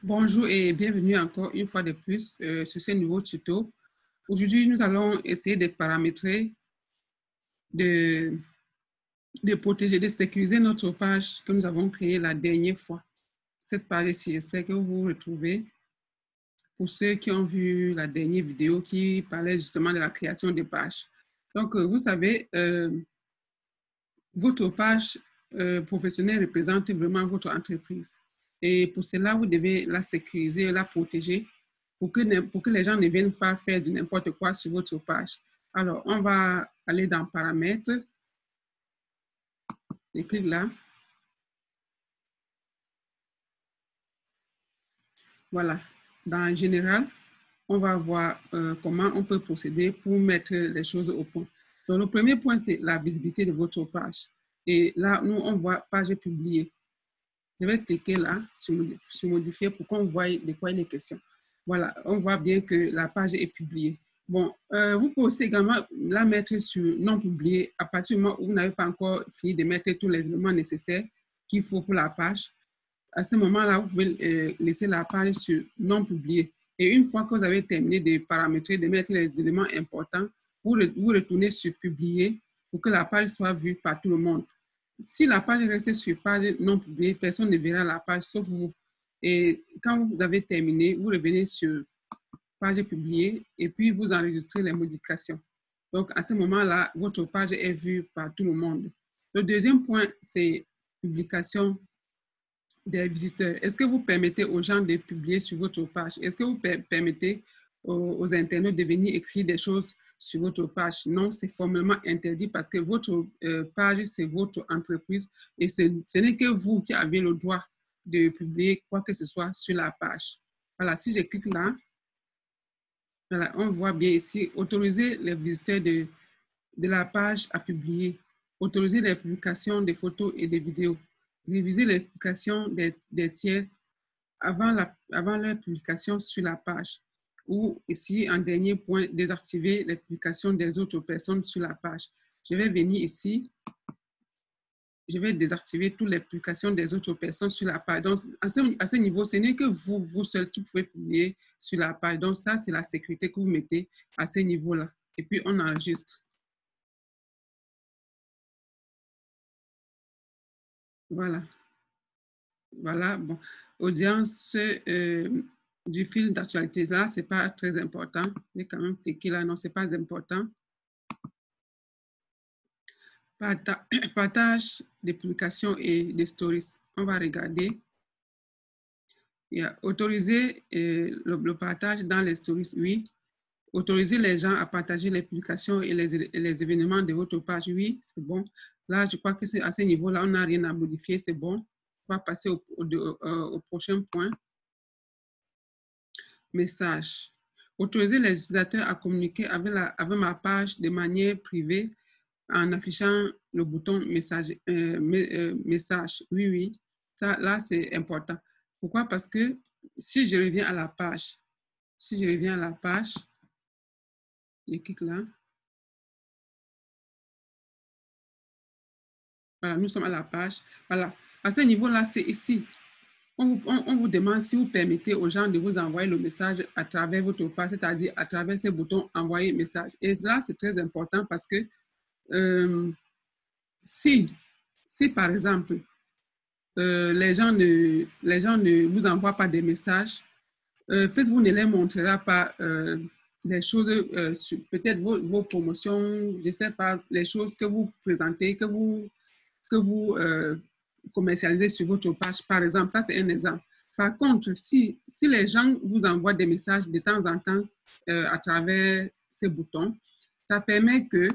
Bonjour et bienvenue encore une fois de plus sur ce nouveau tuto. Aujourd'hui, nous allons essayer de paramétrer, de protéger, de sécuriser notre page que nous avons créée la dernière fois. Cette page-ci, j'espère que vous vous retrouvez. Pour ceux qui ont vu la dernière vidéo qui parlait justement de la création de pages. Donc, vous savez, votre page professionnelle représente vraiment votre entreprise. Et pour cela, vous devez la sécuriser, la protéger pour que les gens ne viennent pas faire de n'importe quoi sur votre page. Alors, on va aller dans Paramètres. Et clique là. Voilà. Dans Général, on va voir comment on peut procéder pour mettre les choses au point. Donc, le premier point, c'est la visibilité de votre page. Et là, nous, on voit page publiée. Je vais cliquer là sur modifier pour qu'on voie de quoi il est question. Voilà, on voit bien que la page est publiée. Bon, vous pouvez aussi également la mettre sur non publié à partir du moment où vous n'avez pas encore fini de mettre tous les éléments nécessaires qu'il faut pour la page. À ce moment-là, vous pouvez laisser la page sur non publié. Et une fois que vous avez terminé de paramétrer, de mettre les éléments importants, vous retournez sur publier pour que la page soit vue par tout le monde. Si la page reste sur page non publiée, personne ne verra la page sauf vous. Et quand vous avez terminé, vous revenez sur page publiée et puis vous enregistrez les modifications. Donc, à ce moment-là, votre page est vue par tout le monde. Le deuxième point, c'est publication des visiteurs. Est-ce que vous permettez aux gens de publier sur votre page? Est-ce que vous permettez aux internautes de venir écrire des choses sur votre page? Non, c'est formellement interdit parce que votre page, c'est votre entreprise et ce n'est que vous qui avez le droit de publier quoi que ce soit sur la page. Voilà, si je clique là, voilà, on voit bien ici, autoriser les visiteurs de la page à publier, autoriser les publications des photos et des vidéos, réviser les publications des tiers avant leur publication sur la page. Ou ici, en dernier point, désactiver les publications des autres personnes sur la page. Je vais venir ici. Je vais désactiver toutes les publications des autres personnes sur la page. Donc, à ce niveau, ce n'est que vous seul qui pouvez publier sur la page. Donc, ça, c'est la sécurité que vous mettez à ce niveau-là. Et puis, on enregistre. Voilà. Voilà, bon. Audience du fil d'actualité, là, ce n'est pas très important. Je vais quand même cliquer là, non, ce n'est pas important. Partage des publications et des stories. On va regarder. Il y a autoriser le partage dans les stories, oui. Autoriser les gens à partager les publications et les événements de votre page, oui, c'est bon. Là, je crois que c'est à ce niveau-là, on n'a rien à modifier, c'est bon. On va passer au prochain point. Message. Autoriser les utilisateurs à communiquer avec ma page de manière privée en affichant le bouton message. Message. Oui, oui. Ça, là, c'est important. Pourquoi? Parce que si je reviens à la page, je clique là. Voilà, nous sommes à la page. Voilà. À ce niveau-là, c'est ici. On vous demande si vous permettez aux gens de vous envoyer le message à travers votre page, c'est-à-dire à travers ces boutons envoyer message. Et là, c'est très important parce que si par exemple, les gens ne vous envoient pas des messages, Facebook ne les montrera pas les choses, peut-être vos promotions, je ne sais pas, les choses que vous présentez, que vous commercialisez sur votre page, par exemple. Ça, c'est un exemple. Par contre, si les gens vous envoient des messages de temps en temps à travers ces boutons, ça permet que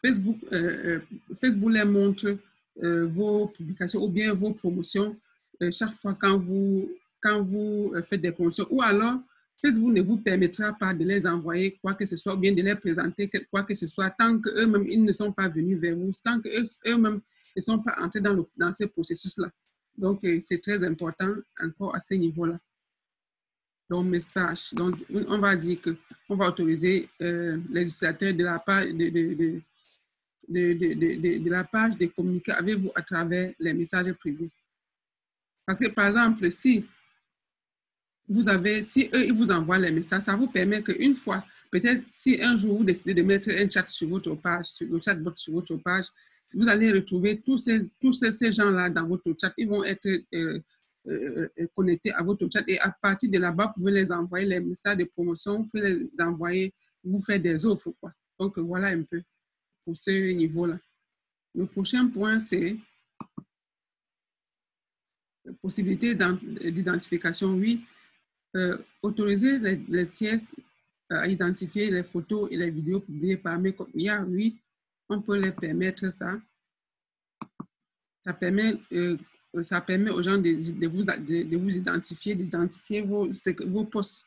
Facebook les montre vos publications ou bien vos promotions chaque fois quand vous faites des promotions. Ou alors, Facebook ne vous permettra pas de les envoyer quoi que ce soit ou bien de les présenter quoi que ce soit tant qu'eux-mêmes, ils ne sont pas venus vers vous, tant qu'eux-mêmes ne sont pas entrés dans ce processus-là. Donc, c'est très important encore à ce niveau-là. Donc, message. Donc, on va dire qu'on va autoriser les utilisateurs de la page de la page de communiquer avec vous à travers les messages privés. Parce que, par exemple, si eux, ils vous envoient les messages, ça vous permet qu'une fois, peut-être si un jour vous décidez de mettre un chat sur votre page, sur le chatbot sur votre page, vous allez retrouver tous ces gens-là dans votre chat. Ils vont être connectés à votre chat et à partir de là-bas, vous pouvez les envoyer les messages de promotion, vous pouvez les envoyer, vous faire des offres, quoi. Donc, voilà un peu pour ce niveau-là. Le prochain point, c'est la possibilité d'identification. Oui, autoriser les tiers à identifier les photos et les vidéos publiées par mes copieurs. Oui, on peut les permettre ça. Ça permet aux gens de vous identifier, d'identifier vos posts.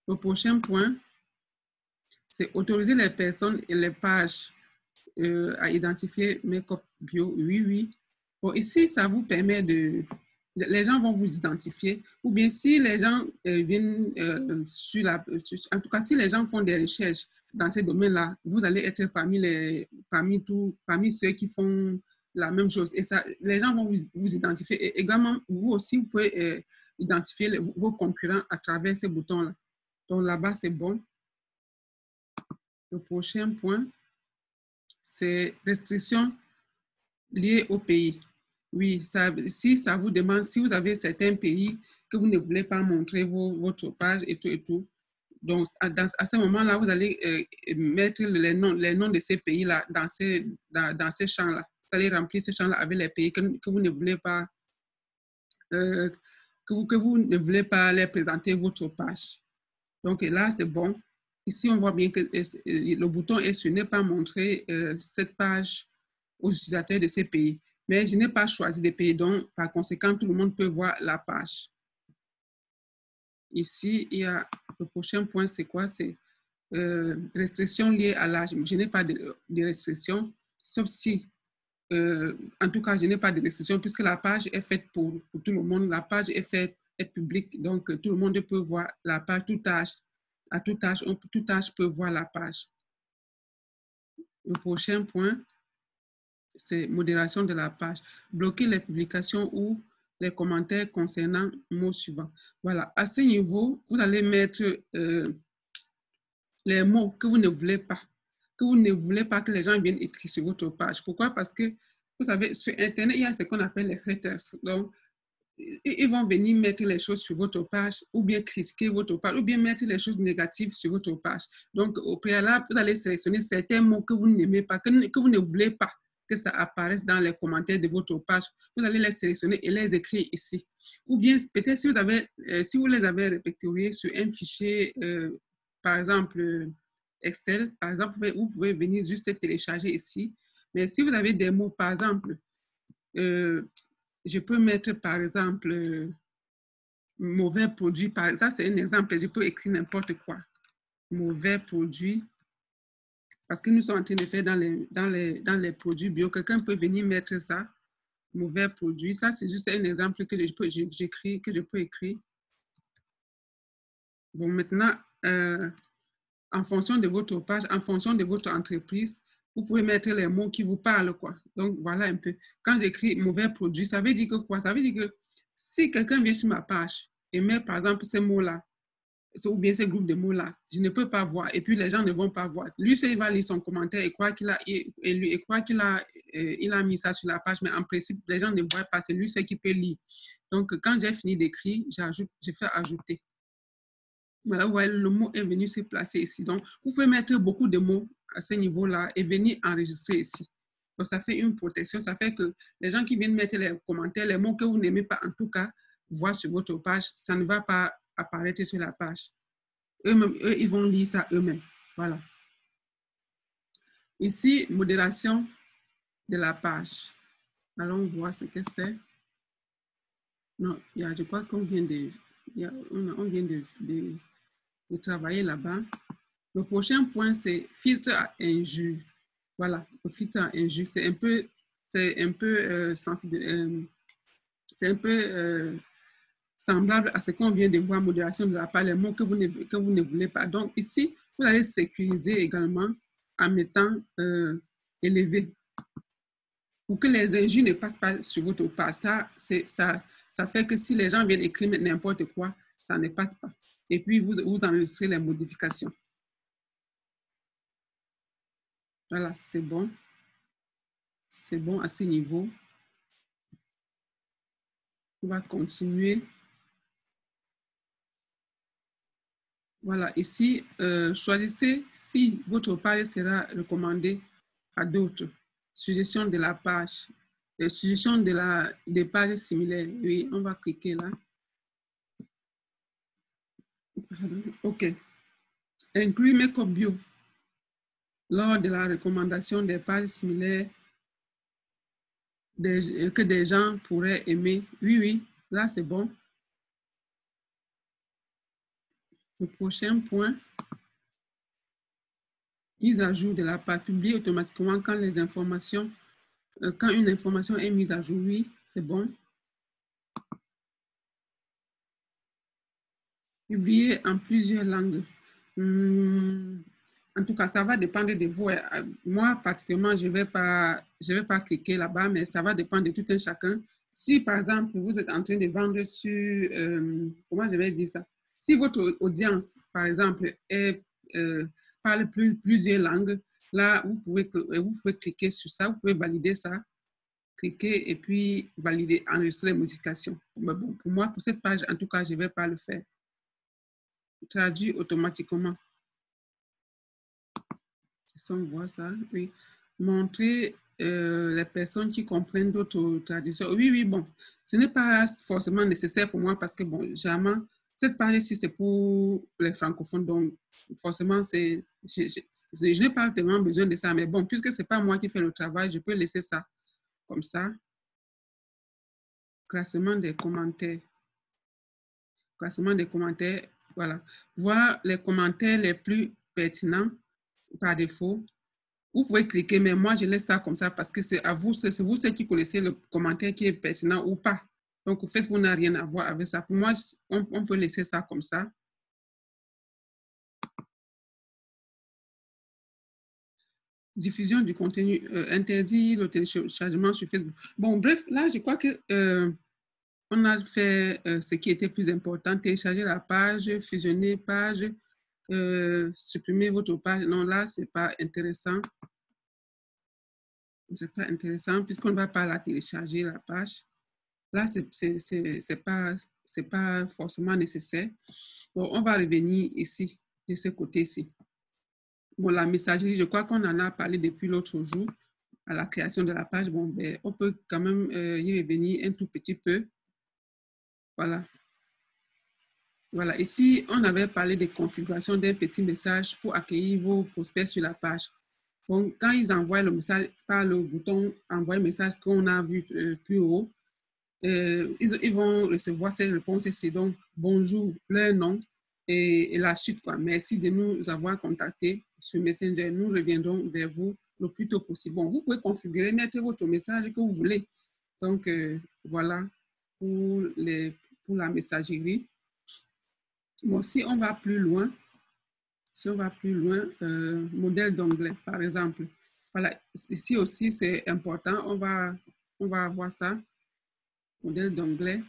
Le prochain point, c'est autoriser les personnes et les pages à identifier Makeup Bio. Oui, oui. Bon, ici, ça vous permet les gens vont vous identifier, ou bien si les gens viennent en tout cas, si les gens font des recherches dans ces domaines-là, vous allez être parmi ceux qui font la même chose. Et ça, les gens vont vous identifier. Et également, vous aussi, vous pouvez identifier vos concurrents à travers ces boutons-là. Donc là-bas, c'est bon. Le prochain point, c'est restrictions liées au pays. Oui, si ça vous demande, si vous avez certains pays que vous ne voulez pas montrer votre page et tout, donc à ce moment-là, vous allez mettre les noms de ces pays-là dans ces champs-là. Vous allez remplir ces champs-là avec les pays que vous ne voulez pas, que vous ne voulez pas les présenter votre page. Donc là, c'est bon. Ici, on voit bien que le bouton est sur ne pas montrer cette page aux utilisateurs de ces pays. Mais je n'ai pas choisi de pays, donc par conséquent, tout le monde peut voir la page. Ici, il y a le prochain point, c'est quoi? C'est restrictions liées à l'âge. Je n'ai pas de restrictions, sauf si, en tout cas, je n'ai pas de restrictions puisque la page est faite pour tout le monde. La page est publique, donc tout le monde peut voir la page, tout âge. À tout âge peut voir la page. Le prochain point, c'est modération de la page. Bloquer les publications ou les commentaires concernant le mot suivant. Voilà, à ce niveau, vous allez mettre les mots que vous ne voulez pas, que les gens viennent écrire sur votre page. Pourquoi? Parce que, vous savez, sur Internet, il y a ce qu'on appelle les haters. Donc, ils vont venir mettre les choses sur votre page ou bien critiquer votre page ou bien mettre les choses négatives sur votre page. Donc, au préalable, vous allez sélectionner certains mots que vous n'aimez pas, que vous ne voulez pas que ça apparaisse dans les commentaires de votre page. Vous allez les sélectionner et les écrire ici. Ou bien, peut-être si vous les avez répertoriés sur un fichier, par exemple, Excel, par exemple, vous pouvez venir juste télécharger ici. Mais si vous avez des mots, par exemple, je peux mettre, par exemple, mauvais produit. Ça, c'est un exemple. Je peux écrire n'importe quoi. Mauvais produit. Parce que nous sommes en train de faire dans les produits bio. Quelqu'un peut venir mettre ça. Mauvais produit. Ça, c'est juste un exemple que je peux écrire. Bon, maintenant, en fonction de votre page, en fonction de votre entreprise, vous pouvez mettre les mots qui vous parlent, quoi. Donc, voilà un peu. Quand j'écris mauvais produit, ça veut dire que quoi? Ça veut dire que si quelqu'un vient sur ma page et met, par exemple, ces mots-là, ou bien ces groupes de mots-là, je ne peux pas voir. Et puis, les gens ne vont pas voir. Lui, il va lire son commentaire et croire qu'il a mis ça sur la page. Mais en principe, les gens ne voient pas. C'est lui, qui peut lire. Donc, quand j'ai fini d'écrire, je fais ajouter. Voilà, vous voyez, le mot est venu se placer ici. Donc, vous pouvez mettre beaucoup de mots à ce niveau-là et venir enregistrer ici. Donc, ça fait une protection. Ça fait que les gens qui viennent mettre les commentaires, les mots que vous n'aimez pas, en tout cas, voir sur votre page, ça ne va pas apparaître sur la page. Eux, ils vont lire ça eux-mêmes. Voilà. Ici, modération de la page. Allons voir ce que c'est. Non, je crois qu'on vient de travailler là-bas. Le prochain point, c'est filtre à injure. Voilà, le filtre à injure, c'est un peu semblable à ce qu'on vient de voir, modération de la page, les mots que vous ne voulez pas. Donc ici, vous allez sécuriser également en mettant élevé. pour que les injures ne passent pas sur votre page. Ça fait que si les gens viennent écrire n'importe quoi, ça ne passe pas. Et puis, vous enregistrez les modifications. Voilà, c'est bon. C'est bon à ce niveau. On va continuer. Voilà, ici, choisissez si votre page sera recommandée à d'autres. Suggestion de la page. Suggestion des pages similaires. Oui, on va cliquer là. OK. Inclure mes copies bio lors de la recommandation des pages similaires que des gens pourraient aimer. Oui, oui, là, c'est bon. Le prochain point, mise à jour de la page. Publier automatiquement quand les informations, quand une information est mise à jour. Oui, c'est bon. Publier en plusieurs langues. En tout cas, ça va dépendre de vous. Moi, particulièrement, je ne vais pas cliquer là-bas, mais ça va dépendre de tout un chacun. Si, par exemple, vous êtes en train de vendre sur, comment je vais dire ça? Si votre audience, par exemple, parle plusieurs langues, là, vous pouvez cliquer sur ça, vous pouvez valider ça, cliquer et puis valider, enregistrer les modifications. Mais bon, pour moi, pour cette page, en tout cas, je ne vais pas le faire. Traduit automatiquement. Si on voit ça, oui. Montrer les personnes qui comprennent d'autres traductions. Oui, oui, bon. Ce n'est pas forcément nécessaire pour moi parce que, bon, jamais, cette page-ci, c'est pour les francophones. Donc, forcément, je n'ai pas tellement besoin de ça. Mais bon, puisque ce n'est pas moi qui fais le travail, je peux laisser ça comme ça. Classement des commentaires. Classement des commentaires. Voilà. Voir les commentaires les plus pertinents par défaut. Vous pouvez cliquer, mais moi, je laisse ça comme ça parce que c'est à vous, c'est vous ceux qui connaissez le commentaire qui est pertinent ou pas. Donc, Facebook n'a rien à voir avec ça. Pour moi, on peut laisser ça comme ça. Diffusion du contenu interdit, le téléchargement sur Facebook. Bon, bref, là, je crois que on a fait ce qui était plus important. Télécharger la page, fusionner page, supprimer votre page. Non, là, ce n'est pas intéressant. C'est pas intéressant puisqu'on ne va pas la télécharger, la page. Là, c'est pas forcément nécessaire. Bon, on va revenir ici, de ce côté-ci. Bon, la messagerie, je crois qu'on en a parlé depuis l'autre jour à la création de la page. Bon, ben, on peut quand même y revenir un tout petit peu. Voilà. Voilà, ici, on avait parlé de configuration d'un petit message pour accueillir vos prospects sur la page. Bon, quand ils envoient le message par le bouton « Envoyer message » qu'on a vu plus haut, ils vont recevoir ces réponses ici. Donc, bonjour, leur nom et la suite, quoi. Merci de nous avoir contactés sur Messenger. Nous reviendrons vers vous le plus tôt possible. Bon, vous pouvez configurer, mettre votre message que vous voulez. Donc, voilà pour la messagerie. Bon, si on va plus loin, modèle d'onglet, par exemple. Voilà, ici aussi, c'est important. On va avoir ça. Modèle d'onglet.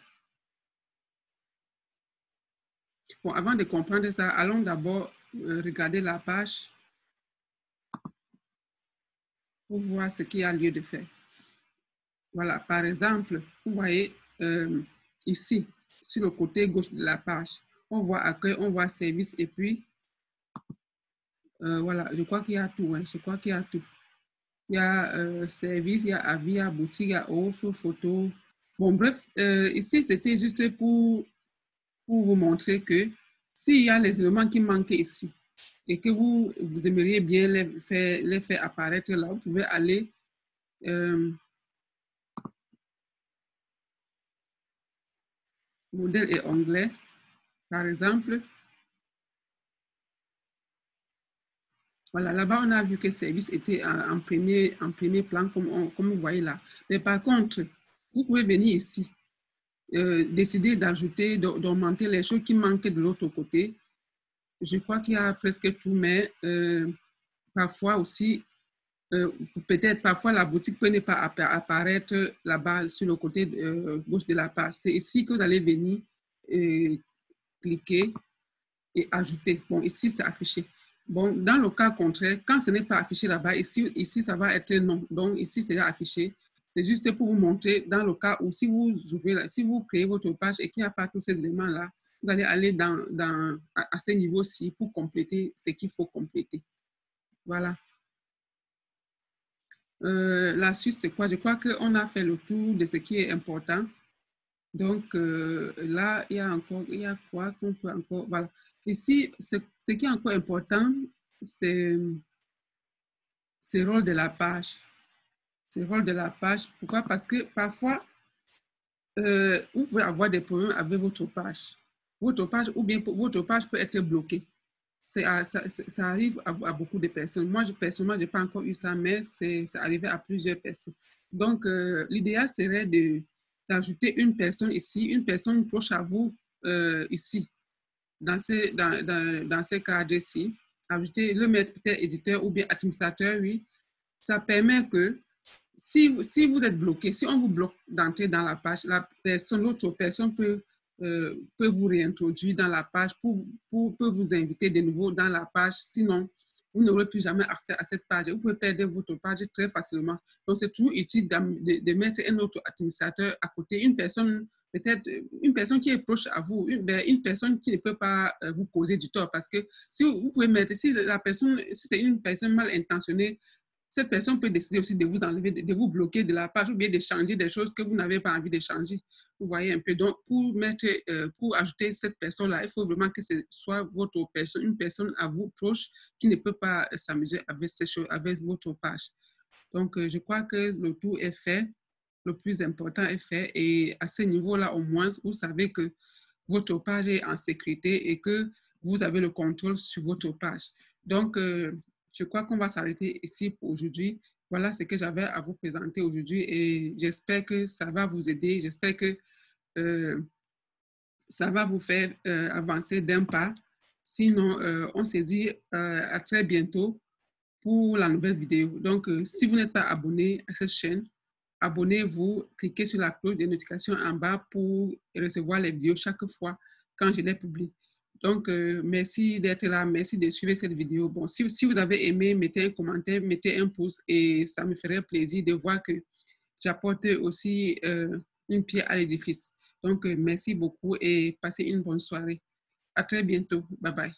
Bon, avant de comprendre ça, allons d'abord regarder la page pour voir ce qu'il y a lieu de faire. Voilà, par exemple, vous voyez ici, sur le côté gauche de la page, on voit accueil, on voit service et puis, voilà, je crois qu'il y a tout. Hein, je crois qu'il y a tout. Il y a service, il y a avis, il y a boutique, il y a offre, photo. Bon, bref, ici, c'était juste pour vous montrer que s'il y a les éléments qui manquent ici et que vous aimeriez bien les faire apparaître là, vous pouvez aller modèle et onglet, par exemple. Voilà, là-bas, on a vu que service était en premier plan, comme vous voyez là. Mais par contre, vous pouvez venir ici, décider d'ajouter, d'augmenter les choses qui manquent de l'autre côté. Je crois qu'il y a presque tout, mais parfois aussi, peut-être parfois la boutique peut ne pas apparaître là-bas sur le côté gauche de la page. C'est ici que vous allez venir cliquer et ajouter. Bon, ici, c'est affiché. Bon, dans le cas contraire, quand ce n'est pas affiché là-bas, ici, ça va être non. Donc, ici, c'est affiché. C'est juste pour vous montrer dans le cas où si vous ouvrez, si vous créez votre page et qu'il n'y a pas tous ces éléments-là, vous allez aller à ce niveau-ci pour compléter ce qu'il faut compléter. Voilà. La suite, c'est quoi? Je crois qu'on a fait le tour de ce qui est important. Donc, là, il y a quoi qu'on peut encore, voilà. Ici, ce qui est encore important, c'est le rôle de la page. C'est le rôle de la page. Pourquoi? Parce que parfois, vous pouvez avoir des problèmes avec votre page. Votre page, ou bien votre page peut être bloquée. Ça arrive à beaucoup de personnes. Moi, personnellement, je n'ai pas encore eu ça, mais c'est arrivé à plusieurs personnes. Donc, l'idéal serait d'ajouter une personne ici, une personne proche à vous ici, dans ces cadres-ci. Ajouter, le mettre peut-être éditeur ou bien administrateur, oui. Ça permet que si vous êtes bloqué, si on vous bloque d'entrer dans la page, l'autre personne peut vous réintroduire dans la page peut vous inviter de nouveau dans la page. Sinon, vous n'aurez plus jamais accès à cette page. Vous pouvez perdre votre page très facilement. Donc, c'est toujours utile de mettre un autre administrateur à côté, une personne, peut-être une personne qui est proche à vous, une personne qui ne peut pas vous causer du tort. Parce que si vous pouvez mettre, si c'est une personne mal intentionnée, cette personne peut décider aussi de vous enlever, de vous bloquer de la page ou bien de changer des choses que vous n'avez pas envie de changer. Vous voyez un peu. Donc, pour ajouter cette personne-là, il faut vraiment que ce soit votre personne, une personne à vous proche qui ne peut pas s'amuser avec ces choses, avec votre page. Donc, je crois que le tout est fait. Le plus important est fait. Et à ce niveau-là, au moins, vous savez que votre page est en sécurité et que vous avez le contrôle sur votre page. Donc, je crois qu'on va s'arrêter ici pour aujourd'hui. Voilà ce que j'avais à vous présenter aujourd'hui et j'espère que ça va vous aider. J'espère que ça va vous faire avancer d'un pas. Sinon, on se dit à très bientôt pour la nouvelle vidéo. Donc, si vous n'êtes pas abonné à cette chaîne, abonnez-vous, cliquez sur la cloche de notification en bas pour recevoir les vidéos chaque fois quand je les publie. Donc, merci d'être là, merci de suivre cette vidéo. Bon, si vous avez aimé, mettez un commentaire, mettez un pouce et ça me ferait plaisir de voir que j'apporte aussi une pierre à l'édifice. Donc, merci beaucoup et passez une bonne soirée. À très bientôt. Bye bye.